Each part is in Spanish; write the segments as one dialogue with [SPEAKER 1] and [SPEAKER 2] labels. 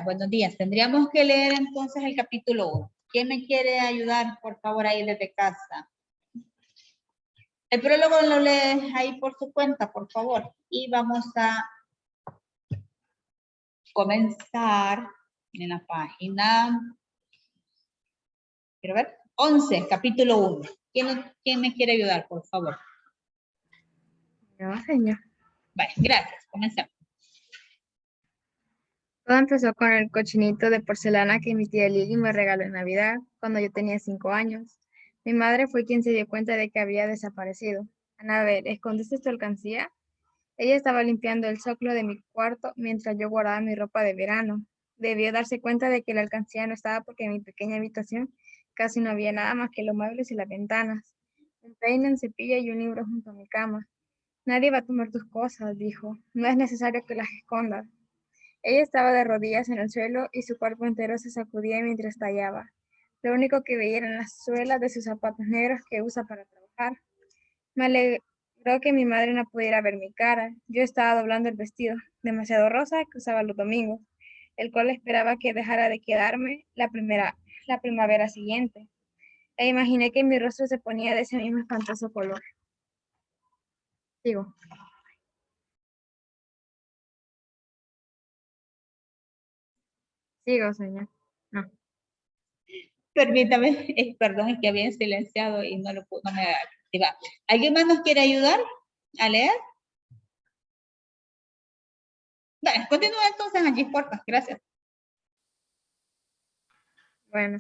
[SPEAKER 1] Buenos días. Tendríamos que leer entonces el capítulo 1. ¿Quién me quiere ayudar, por favor, ahí desde casa? El prólogo lo lee ahí por su cuenta, por favor. Y vamos a comenzar en la página, quiero ver, 11, capítulo 1. ¿Quién me quiere ayudar, por favor?
[SPEAKER 2] No, señor.
[SPEAKER 1] Vale, gracias. Comencemos.
[SPEAKER 2] Todo empezó con el cochinito de porcelana que mi tía Lili me regaló en Navidad, cuando yo tenía 5 años. Mi madre fue quien se dio cuenta de que había desaparecido. Anabel, ¿escondiste tu alcancía? Ella estaba limpiando el zócalo de mi cuarto mientras yo guardaba mi ropa de verano. Debió darse cuenta de que la alcancía no estaba porque en mi pequeña habitación casi no había nada más que los muebles y las ventanas. Un peine, un cepillo y un libro junto a mi cama. Nadie va a tomar tus cosas, dijo. No es necesario que las escondas. Ella estaba de rodillas en el suelo y su cuerpo entero se sacudía mientras tallaba. Lo único que veía eran las suelas de sus zapatos negros que usa para trabajar. Me alegró que mi madre no pudiera ver mi cara. Yo estaba doblando el vestido, demasiado rosa, que usaba los domingos, el cual esperaba que dejara de quedarme la primavera siguiente. E imaginé que mi rostro se ponía de ese mismo espantoso color. Sigo. Sigo, señor. No.
[SPEAKER 1] Permítame, perdón, es que había silenciado y no me activa. ¿Alguien más nos quiere ayudar a leer? Vale, continúa entonces, Angie, porfa, gracias.
[SPEAKER 2] Bueno,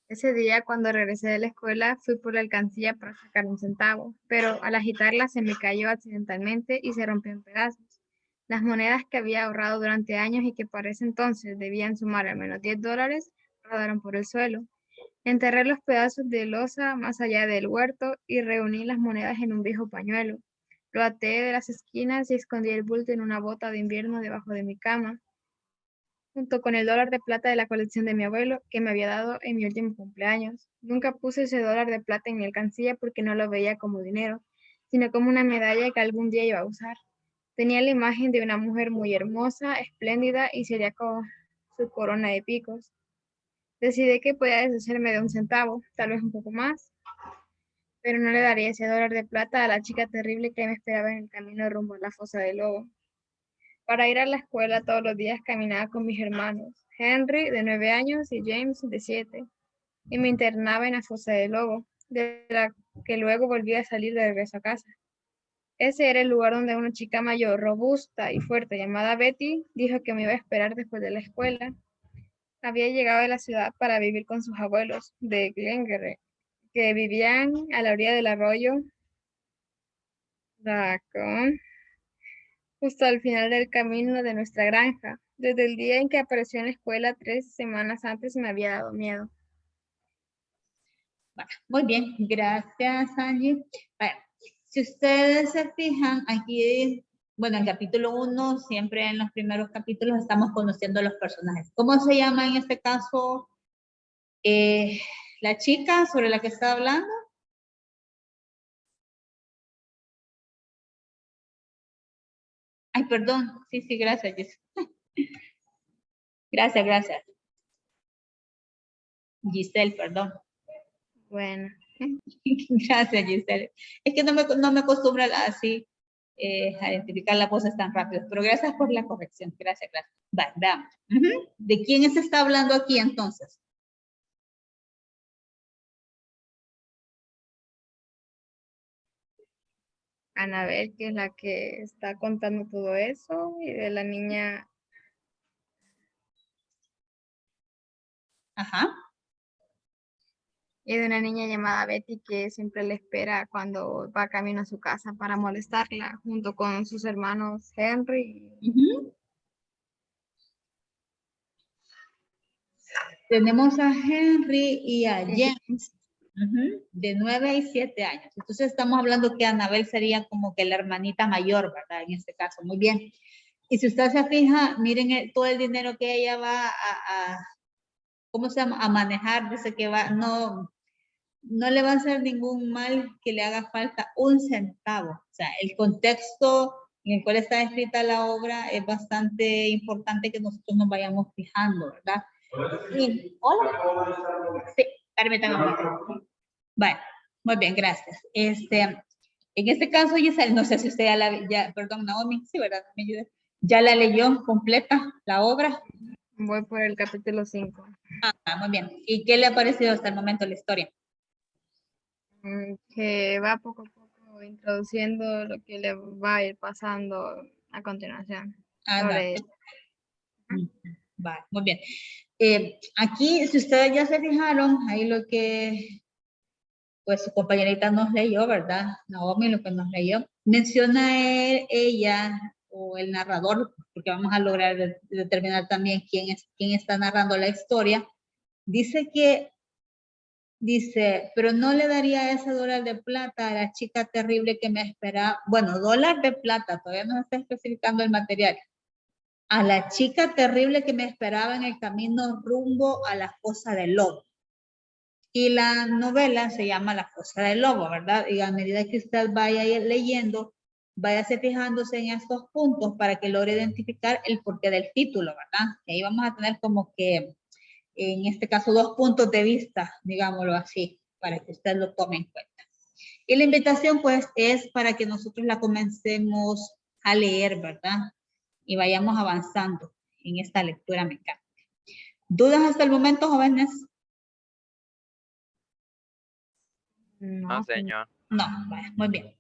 [SPEAKER 2] ese día cuando regresé de la escuela fui por la alcancía para sacar un centavo, pero al agitarla se me cayó accidentalmente y se rompió en pedazos. Las monedas que había ahorrado durante años y que para ese entonces debían sumar al menos $10 rodaron por el suelo. Enterré los pedazos de losa más allá del huerto y reuní las monedas en un viejo pañuelo. Lo até de las esquinas y escondí el bulto en una bota de invierno debajo de mi cama, junto con el dólar de plata de la colección de mi abuelo que me había dado en mi último cumpleaños. Nunca puse ese dólar de plata en mi alcancía porque no lo veía como dinero, sino como una medalla que algún día iba a usar. Tenía la imagen de una mujer muy hermosa, espléndida y sería con su corona de picos. Decidí que podía deshacerme de un centavo, tal vez un poco más, pero no le daría ese dólar de plata a la chica terrible que me esperaba en el camino rumbo a la fosa del lobo. Para ir a la escuela todos los días caminaba con mis hermanos, Henry, de 9 años, y James, de 7, y me internaba en la fosa del lobo, de la que luego volvía a salir de regreso a casa. Ese era el lugar donde una chica mayor, robusta y fuerte, llamada Betty, dijo que me iba a esperar después de la escuela. Había llegado a la ciudad para vivir con sus abuelos, de Glengarry, que vivían a la orilla del arroyo Raccoon, justo al final del camino de nuestra granja. Desde el día en que apareció en la escuela 3 semanas antes me había dado miedo.
[SPEAKER 1] Bueno, muy bien, gracias, Angie. Bueno, si ustedes se fijan, aquí, bueno, en el capítulo 1, siempre en los primeros capítulos estamos conociendo a los personajes. ¿Cómo se llama en este caso la chica sobre la que está hablando? Ay, perdón. Sí, gracias, Giselle. Gracias. Giselle, perdón.
[SPEAKER 2] Bueno.
[SPEAKER 1] Gracias, Giselle. Es que no me acostumbro así a identificar las voces tan rápido, pero gracias por la corrección. Gracias. Vale, veamos. ¿De quién se está hablando aquí entonces?
[SPEAKER 2] Anabel, que es la que está contando todo eso, y de la niña.
[SPEAKER 1] Ajá.
[SPEAKER 2] Y de una niña llamada Betty que siempre le espera cuando va camino a su casa para molestarla, junto con sus hermanos Henry.
[SPEAKER 1] Tenemos a Henry y a James, de 9 y 7 años. Entonces estamos hablando que Anabel sería como que la hermanita mayor, ¿verdad? En este caso, muy bien. Y si usted se fija, miren todo el dinero que ella va ¿cómo se llama? A manejar, dice que no le va a hacer ningún mal que le haga falta un centavo. O sea, el contexto en el cual está escrita la obra, es bastante importante que nosotros nos vayamos fijando, ¿verdad? Y, hola. Sí, permítame un momento. Bueno, muy bien, gracias. En este caso, Giselle, no sé si usted perdón, Naomi, sí, ¿verdad? ¿Me ayuda? ¿Ya la leyó completa, la obra?
[SPEAKER 2] Voy por el capítulo 5.
[SPEAKER 1] Muy bien. ¿Y qué le ha parecido hasta el momento la historia?
[SPEAKER 2] Que va poco a poco introduciendo lo que le va a ir pasando a continuación.
[SPEAKER 1] Va. Va, muy bien. Aquí, si ustedes ya se fijaron, ahí lo que, pues su compañerita nos leyó, ¿verdad? Naomi, lo que nos leyó, menciona ella o el narrador, porque vamos a lograr determinar también quién está narrando la historia, dice, pero no le daría ese dólar de plata a la chica terrible que me esperaba. Bueno, dólar de plata, todavía no se está especificando el material. A la chica terrible que me esperaba en el camino rumbo a la fosa del lobo. Y la novela se llama La fosa del lobo, ¿verdad? Y a medida que usted vaya leyendo, váyase fijándose en estos puntos para que logre identificar el porqué del título, ¿verdad? Y ahí vamos a tener como que, en este caso, 2 puntos de vista, digámoslo así, para que usted lo tome en cuenta. Y la invitación, pues, es para que nosotros la comencemos a leer, ¿verdad? Y vayamos avanzando en esta lectura mecánica. ¿Dudas hasta el momento, jóvenes?
[SPEAKER 2] No,
[SPEAKER 3] señor.
[SPEAKER 1] No, vale, muy bien.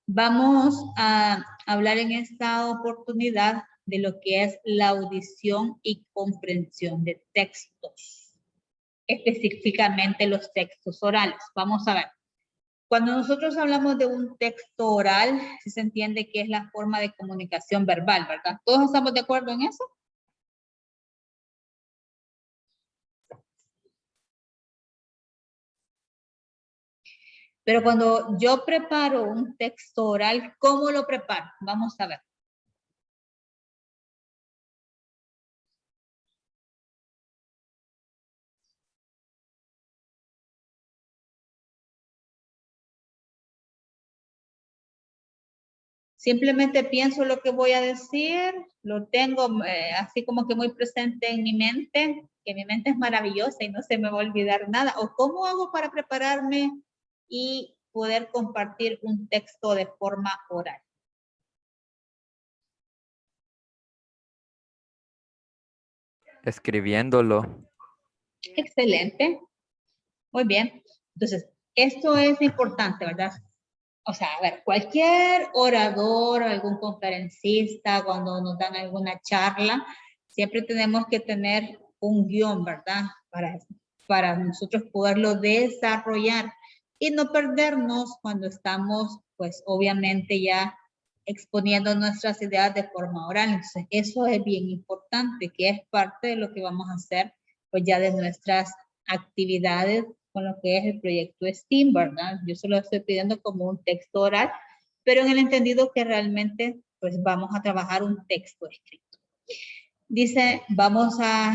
[SPEAKER 1] Vamos a hablar en esta oportunidad de lo que es la audición y comprensión de textos, específicamente los textos orales. Vamos a ver. Cuando nosotros hablamos de un texto oral, se entiende que es la forma de comunicación verbal, ¿verdad? ¿Todos estamos de acuerdo en eso? Pero cuando yo preparo un texto oral, ¿cómo lo preparo? Vamos a ver. Simplemente pienso lo que voy a decir, lo tengo así como que muy presente en mi mente, que mi mente es maravillosa y no se me va a olvidar nada. ¿O cómo hago para prepararme y poder compartir un texto de forma oral?
[SPEAKER 3] Escribiéndolo.
[SPEAKER 1] Excelente. Muy bien. Entonces, esto es importante, ¿verdad? O sea, a ver, cualquier orador, algún conferencista, cuando nos dan alguna charla, siempre tenemos que tener un guión, ¿verdad? Para nosotros poderlo desarrollar y no perdernos cuando estamos, pues, obviamente ya exponiendo nuestras ideas de forma oral. Entonces, eso es bien importante, que es parte de lo que vamos a hacer, pues, ya de nuestras actividades con lo que es el proyecto STEAM, ¿verdad? Yo se lo estoy pidiendo como un texto oral, pero en el entendido que realmente, pues, vamos a trabajar un texto escrito. Dice, vamos a,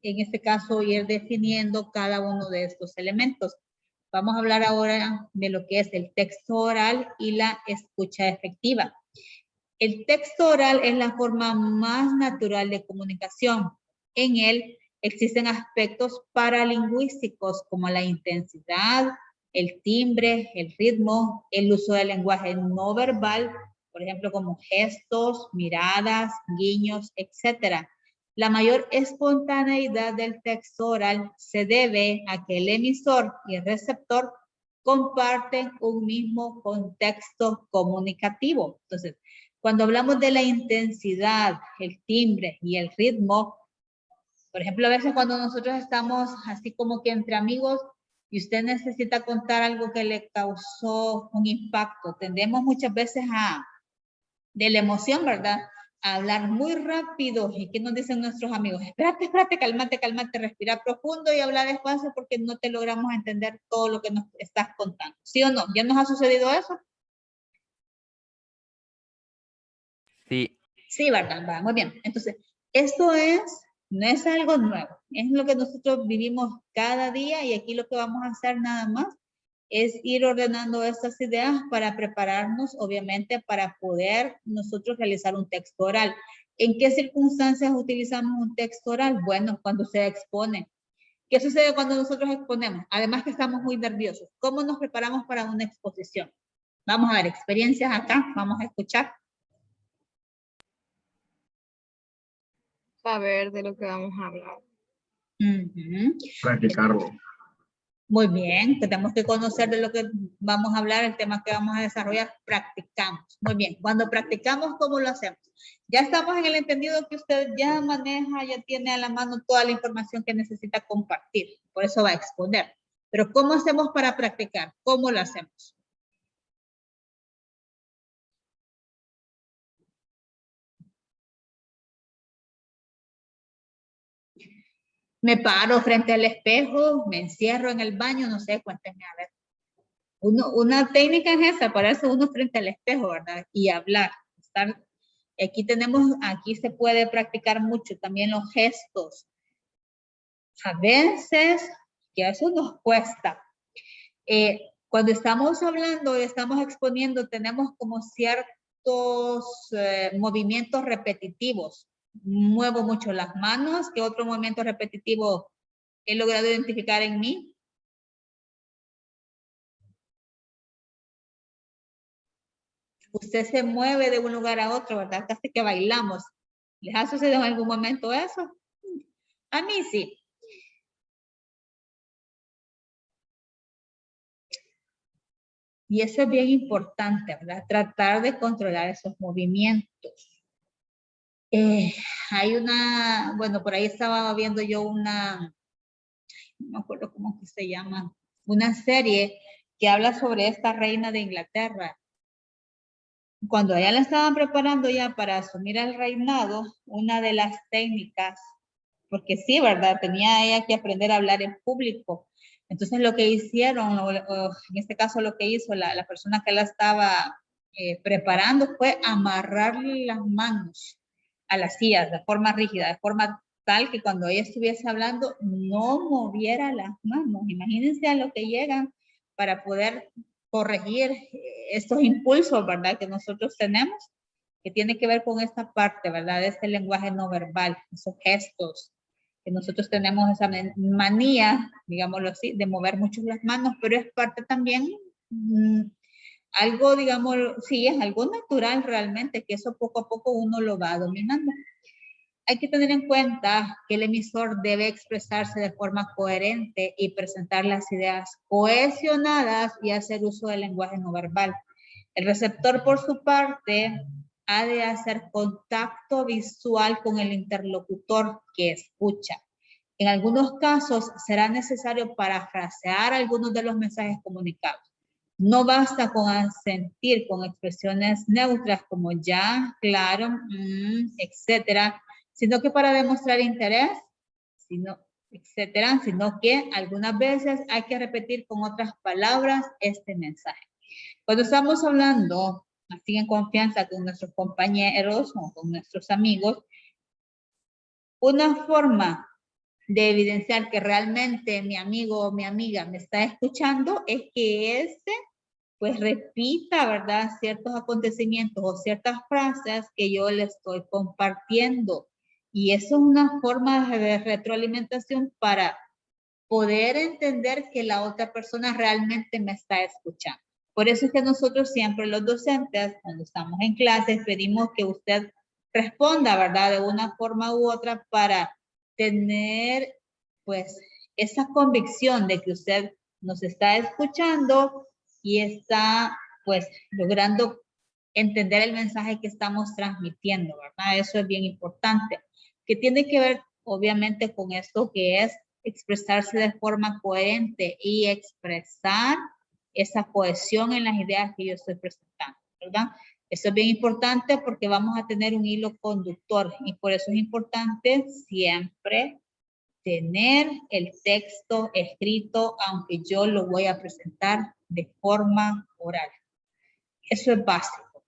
[SPEAKER 1] en este caso, ir definiendo cada uno de estos elementos. Vamos a hablar ahora de lo que es el texto oral y la escucha efectiva. El texto oral es la forma más natural de comunicación. En él existen aspectos paralingüísticos como la intensidad, el timbre, el ritmo, el uso del lenguaje no verbal, por ejemplo, como gestos, miradas, guiños, etc. La mayor espontaneidad del texto oral se debe a que el emisor y el receptor comparten un mismo contexto comunicativo. Entonces, cuando hablamos de la intensidad, el timbre y el ritmo, por ejemplo, a veces cuando nosotros estamos así como que entre amigos y usted necesita contar algo que le causó un impacto, tendemos muchas veces de la emoción, ¿verdad? A hablar muy rápido. ¿Y qué nos dicen nuestros amigos? Espérate, espérate, cálmate, cálmate, respira profundo y habla despacio porque no te logramos entender todo lo que nos estás contando. ¿Sí o no? ¿Ya nos ha sucedido eso?
[SPEAKER 3] Sí.
[SPEAKER 1] Sí, ¿verdad? Va, muy bien. Entonces, esto no es algo nuevo, es lo que nosotros vivimos cada día y aquí lo que vamos a hacer nada más es ir ordenando estas ideas para prepararnos, obviamente, para poder nosotros realizar un texto oral. ¿En qué circunstancias utilizamos un texto oral? Bueno, cuando se expone. ¿Qué sucede cuando nosotros exponemos? Además que estamos muy nerviosos. ¿Cómo nos preparamos para una exposición? Vamos a ver experiencias acá, vamos a escuchar.
[SPEAKER 2] Saber de lo que vamos a hablar.
[SPEAKER 4] Practicarlo.
[SPEAKER 1] Muy bien, tenemos que conocer de lo que vamos a hablar, el tema que vamos a desarrollar, practicamos. Muy bien, cuando practicamos, ¿cómo lo hacemos? Ya estamos en el entendido que usted ya maneja, ya tiene a la mano toda la información que necesita compartir, por eso va a exponer. Pero ¿cómo hacemos para practicar? ¿Cómo lo hacemos? Me paro frente al espejo, me encierro en el baño, no sé, cuéntenme a ver. Una técnica es esa, pararse uno frente al espejo, ¿verdad? Y hablar. Aquí se puede practicar mucho también los gestos. A veces, que eso nos cuesta. Cuando estamos hablando y estamos exponiendo, tenemos como ciertos movimientos repetitivos. Muevo mucho las manos. ¿Qué otro movimiento repetitivo he logrado identificar en mí? Usted se mueve de un lugar a otro, ¿verdad? Casi que bailamos. ¿Les ha sucedido en algún momento eso? A mí sí. Y eso es bien importante, ¿verdad? Tratar de controlar esos movimientos. Hay bueno, por ahí estaba viendo yo no me acuerdo cómo que se llama, una serie que habla sobre esta reina de Inglaterra. Cuando ella la estaban preparando ya para asumir el reinado, una de las técnicas, porque sí, ¿verdad? Tenía ella que aprender a hablar en público. Entonces lo que hicieron, o en este caso lo que hizo la persona que la estaba preparando fue amarrarle las manos a las sillas de forma rígida, de forma tal que cuando ella estuviese hablando no moviera las manos. Imagínense a lo que llegan para poder corregir estos impulsos, ¿verdad? Que nosotros tenemos, que tiene que ver con esta parte, ¿verdad? De este lenguaje no verbal, esos gestos, que nosotros tenemos esa manía, digámoslo así, de mover mucho las manos, pero es parte también, algo, digamos, sí, es algo natural realmente, que eso poco a poco uno lo va dominando. Hay que tener en cuenta que el emisor debe expresarse de forma coherente y presentar las ideas cohesionadas y hacer uso del lenguaje no verbal. El receptor, por su parte, ha de hacer contacto visual con el interlocutor que escucha. En algunos casos será necesario parafrasear algunos de los mensajes comunicados. No basta con asentir con expresiones neutras como ya, claro, etcétera, sino que para demostrar interés, etcétera, sino que algunas veces hay que repetir con otras palabras este mensaje. Cuando estamos hablando así en confianza con nuestros compañeros o con nuestros amigos, una forma de evidenciar que realmente mi amigo o mi amiga me está escuchando es que pues repita, ¿verdad? Ciertos acontecimientos o ciertas frases que yo le estoy compartiendo. Y eso es una forma de retroalimentación para poder entender que la otra persona realmente me está escuchando. Por eso es que nosotros siempre los docentes, cuando estamos en clases, pedimos que usted responda, ¿verdad? De una forma u otra para tener, pues, esa convicción de que usted nos está escuchando y está, pues, logrando entender el mensaje que estamos transmitiendo, ¿verdad? Eso es bien importante, que tiene que ver, obviamente, con esto que es expresarse de forma coherente y expresar esa cohesión en las ideas que yo estoy presentando, ¿verdad? Eso es bien importante porque vamos a tener un hilo conductor y por eso es importante siempre tener el texto escrito, aunque yo lo voy a presentar de forma oral. Eso es básico.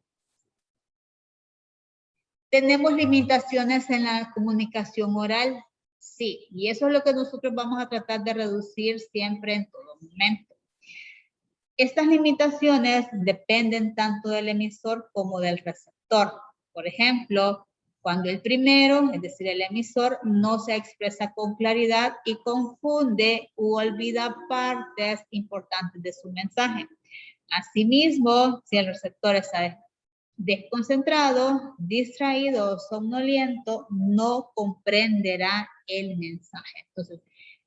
[SPEAKER 1] ¿Tenemos limitaciones en la comunicación oral? Sí, y eso es lo que nosotros vamos a tratar de reducir siempre en todo momento. Estas limitaciones dependen tanto del emisor como del receptor. Por ejemplo, cuando el primero, es decir, el emisor, no se expresa con claridad y confunde u olvida partes importantes de su mensaje. Asimismo, si el receptor está desconcentrado, distraído o somnoliento, no comprenderá el mensaje. Entonces,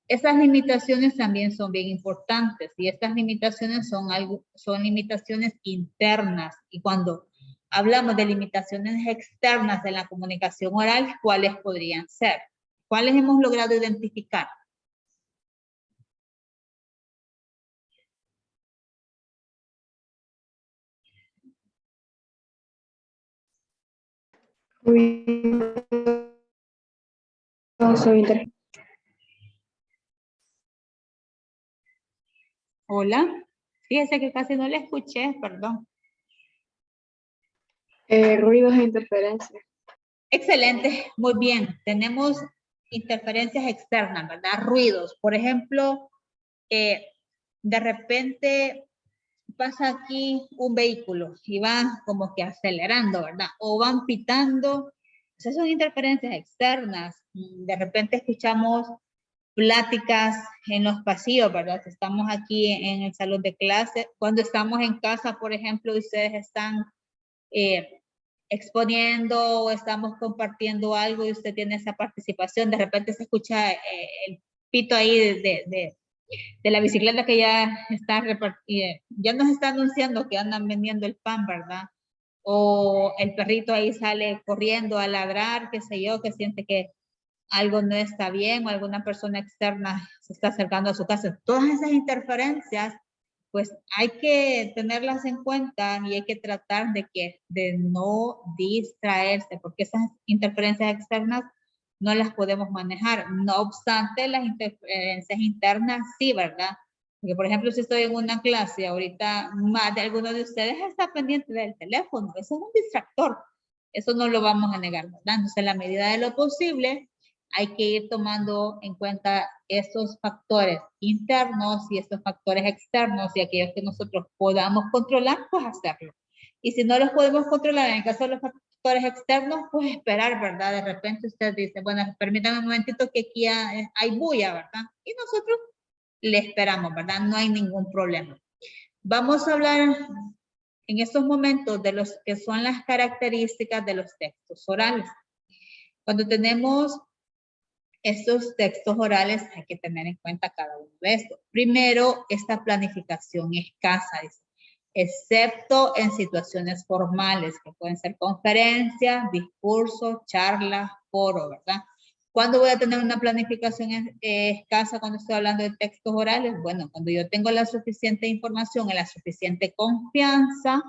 [SPEAKER 1] estas limitaciones también son bien importantes y estas limitaciones son limitaciones internas. Y cuando hablamos de limitaciones externas de la comunicación oral, ¿cuáles podrían ser? ¿Cuáles hemos logrado identificar? Hola. Fíjese que casi no le escuché, perdón.
[SPEAKER 4] Ruidos e interferencias.
[SPEAKER 1] Excelente, muy bien. Tenemos interferencias externas, ¿verdad? Ruidos. Por ejemplo, de repente pasa aquí un vehículo y va como que acelerando, ¿verdad? O van pitando. Esas son interferencias externas. De repente escuchamos pláticas en los pasillos, ¿verdad? Estamos aquí en el salón de clase. Cuando estamos en casa, por ejemplo, ustedes están exponiendo o estamos compartiendo algo y usted tiene esa participación, de repente se escucha el pito ahí de la bicicleta que ya está repartida, ya nos está anunciando que andan vendiendo el pan, ¿verdad? O el perrito ahí sale corriendo a ladrar, qué sé yo, que siente que algo no está bien o alguna persona externa se está acercando a su casa. Todas esas interferencias, pues hay que tenerlas en cuenta y hay que tratar de no distraerse, porque esas interferencias externas no las podemos manejar. No obstante, las interferencias internas sí, ¿verdad? Porque, por ejemplo, si estoy en una clase, ahorita más de alguno de ustedes está pendiente del teléfono. Eso es un distractor. Eso no lo vamos a negar, ¿verdad? Entonces, en la medida de lo posible, hay que ir tomando en cuenta estos factores internos y estos factores externos y aquellos que nosotros podamos controlar, pues hacerlo. Y si no los podemos controlar, en el caso de los factores externos, pues esperar, ¿verdad? De repente usted dice, bueno, permítame un momentito que aquí hay bulla, ¿verdad? Y nosotros le esperamos, ¿verdad? No hay ningún problema. Vamos a hablar en estos momentos de los que son las características de los textos orales. Cuando tenemos estos textos orales hay que tener en cuenta cada uno de estos. Primero, esta planificación escasa, dice, excepto en situaciones formales, que pueden ser conferencias, discursos, charlas, foro, ¿verdad? ¿Cuándo voy a tener una planificación escasa cuando estoy hablando de textos orales? Bueno, cuando yo tengo la suficiente información y la suficiente confianza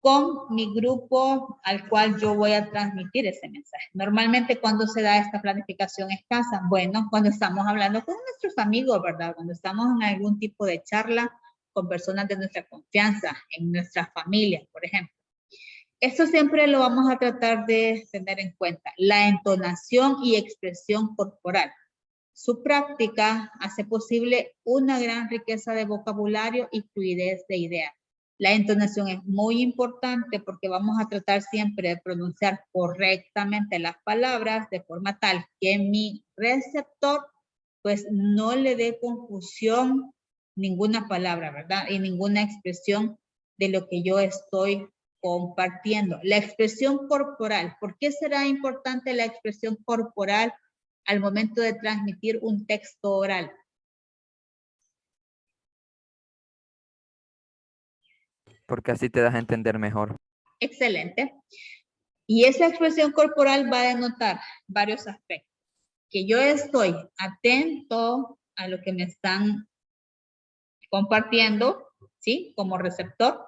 [SPEAKER 1] con mi grupo al cual yo voy a transmitir ese mensaje. Normalmente, ¿cuándo se da esta planificación escasa? Bueno, cuando estamos hablando con nuestros amigos, ¿verdad? Cuando estamos en algún tipo de charla con personas de nuestra confianza, en nuestra familia, por ejemplo. Esto siempre lo vamos a tratar de tener en cuenta. La entonación y expresión corporal. Su práctica hace posible una gran riqueza de vocabulario y fluidez de ideas. La entonación es muy importante porque vamos a tratar siempre de pronunciar correctamente las palabras de forma tal que mi receptor pues no le dé confusión ninguna palabra, ¿verdad? Y ninguna expresión de lo que yo estoy compartiendo. La expresión corporal. ¿Por qué será importante la expresión corporal al momento de transmitir un texto oral?
[SPEAKER 3] Porque así te das a entender mejor.
[SPEAKER 1] Excelente. Y esa expresión corporal va a denotar varios aspectos. Que yo estoy atento a lo que me están compartiendo, ¿sí? Como receptor.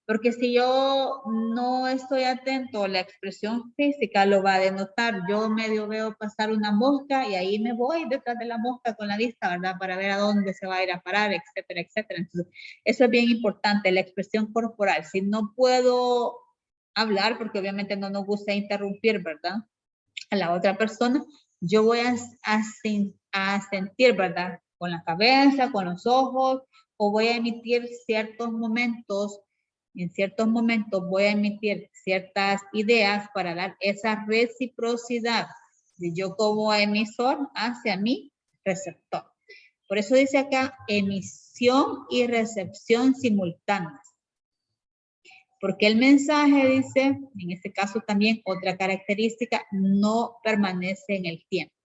[SPEAKER 1] Porque si yo no estoy atento, la expresión física lo va a denotar. Yo medio veo pasar una mosca y ahí me voy detrás de la mosca con la vista, ¿verdad? Para ver a dónde se va a ir a parar, etcétera, etcétera. Entonces, eso es bien importante, la expresión corporal. Si no puedo hablar, porque obviamente no nos gusta interrumpir, ¿verdad? A la otra persona, yo voy a sentir, ¿verdad? Con la cabeza, con los ojos, o voy a emitir ciertos momentos, en ciertos momentos voy a emitir ciertas ideas para dar esa reciprocidad de yo como emisor hacia mi receptor. Por eso dice acá emisión y recepción simultáneas. Porque el mensaje dice, en este caso también otra característica, no permanece en el tiempo.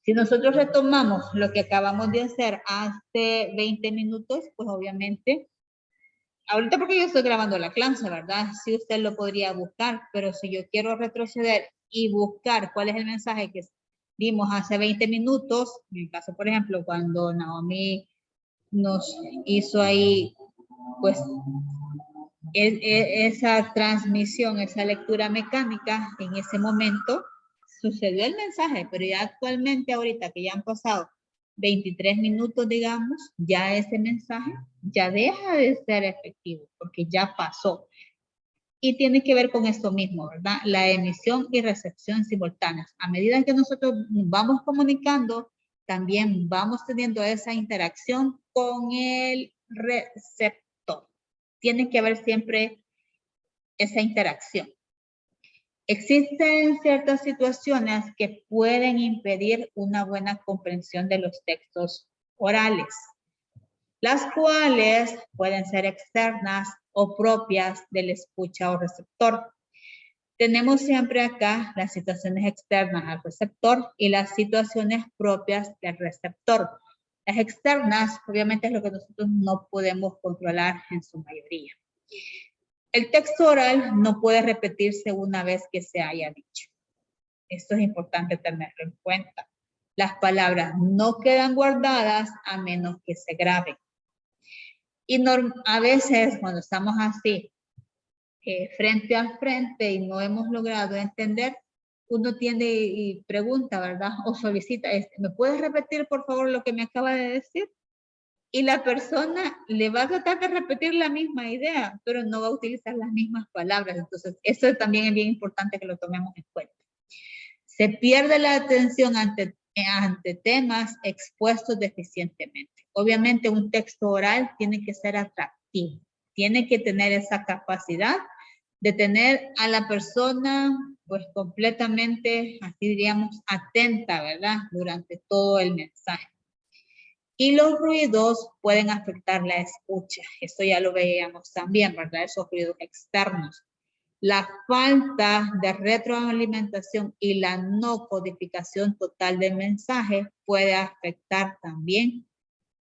[SPEAKER 1] Si nosotros retomamos lo que acabamos de hacer hace 20 minutos, pues obviamente, ahorita porque yo estoy grabando la clase, ¿verdad? Sí, usted lo podría buscar, pero si yo quiero retroceder y buscar cuál es el mensaje que dimos hace 20 minutos, en el caso, por ejemplo, cuando Naomi nos hizo ahí, pues, esa transmisión, esa lectura mecánica, en ese momento sucedió el mensaje, pero ya actualmente, ahorita que ya han pasado 23 minutos, digamos, ya ese mensaje ya deja de ser efectivo, porque ya pasó. Y tiene que ver con esto mismo, ¿verdad? La emisión y recepción simultáneas. A medida que nosotros vamos comunicando, también vamos teniendo esa interacción con el receptor. Tiene que haber siempre esa interacción. Existen ciertas situaciones que pueden impedir una buena comprensión de los textos orales, las cuales pueden ser externas o propias del escucha o receptor. Tenemos siempre acá las situaciones externas al receptor y las situaciones propias del receptor. Las externas, obviamente, es lo que nosotros no podemos controlar en su mayoría. El texto oral no puede repetirse una vez que se haya dicho. Esto es importante tenerlo en cuenta. Las palabras no quedan guardadas a menos que se graben. Y a veces cuando estamos así, frente a frente y no hemos logrado entender, uno tiende y pregunta, ¿verdad? O solicita, ¿me puedes repetir por favor lo que me acaba de decir? Y la persona le va a tratar de repetir la misma idea, pero no va a utilizar las mismas palabras. Entonces, eso también es bien importante que lo tomemos en cuenta. Se pierde la atención ante temas expuestos deficientemente. Obviamente, un texto oral tiene que ser atractivo. Tiene que tener esa capacidad de tener a la persona, pues, completamente, así diríamos, atenta, ¿verdad? Durante todo el mensaje. Y los ruidos pueden afectar la escucha. Esto ya lo veíamos también, ¿verdad? Esos ruidos externos. La falta de retroalimentación y la no codificación total del mensaje puede afectar también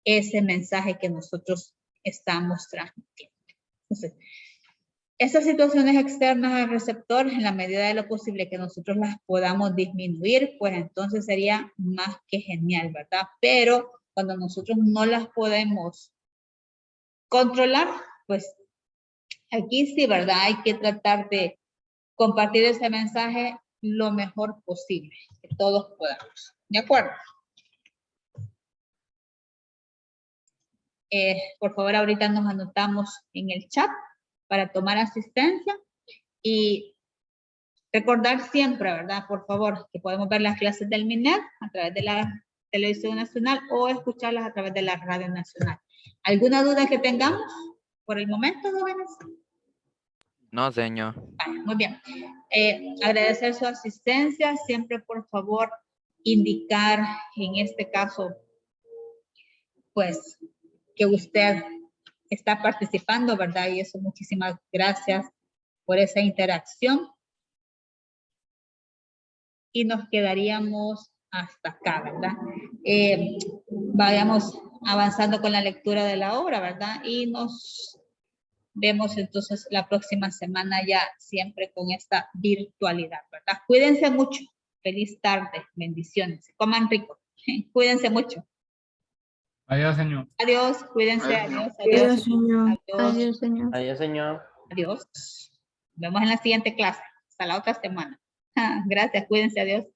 [SPEAKER 1] ese mensaje que nosotros estamos transmitiendo. Entonces, estas situaciones externas al receptor, en la medida de lo posible que nosotros las podamos disminuir, pues entonces sería más que genial, ¿verdad? Pero cuando nosotros no las podemos controlar, pues aquí sí, ¿verdad? Hay que tratar de compartir ese mensaje lo mejor posible, que todos podamos. ¿De acuerdo? Por favor, ahorita nos anotamos en el chat para tomar asistencia y recordar siempre, ¿verdad? Por favor, que podemos ver las clases del MINET a través de la Televisión Nacional o escucharlas a través de la Radio Nacional. ¿Alguna duda que tengamos por el momento, jóvenes?
[SPEAKER 3] No, señor.
[SPEAKER 1] Muy bien. Agradecer su asistencia. Siempre, por favor, indicar en este caso, pues, que usted está participando, ¿verdad? Y eso, muchísimas gracias por esa interacción. Y nos quedaríamos hasta acá, ¿verdad? Vayamos avanzando con la lectura de la obra, ¿verdad? Y nos vemos entonces la próxima semana ya siempre con esta virtualidad, ¿verdad? Cuídense mucho. Feliz tarde. Bendiciones. Coman rico. Cuídense mucho.
[SPEAKER 5] Adiós, señor.
[SPEAKER 1] Adiós. Cuídense.
[SPEAKER 5] Adiós,
[SPEAKER 1] Adiós.
[SPEAKER 4] Adiós, señor.
[SPEAKER 1] Adiós.
[SPEAKER 2] Adiós, señor.
[SPEAKER 6] Adiós, señor.
[SPEAKER 1] Adiós. Nos vemos en la siguiente clase. Hasta la otra semana. Gracias. Cuídense. Adiós.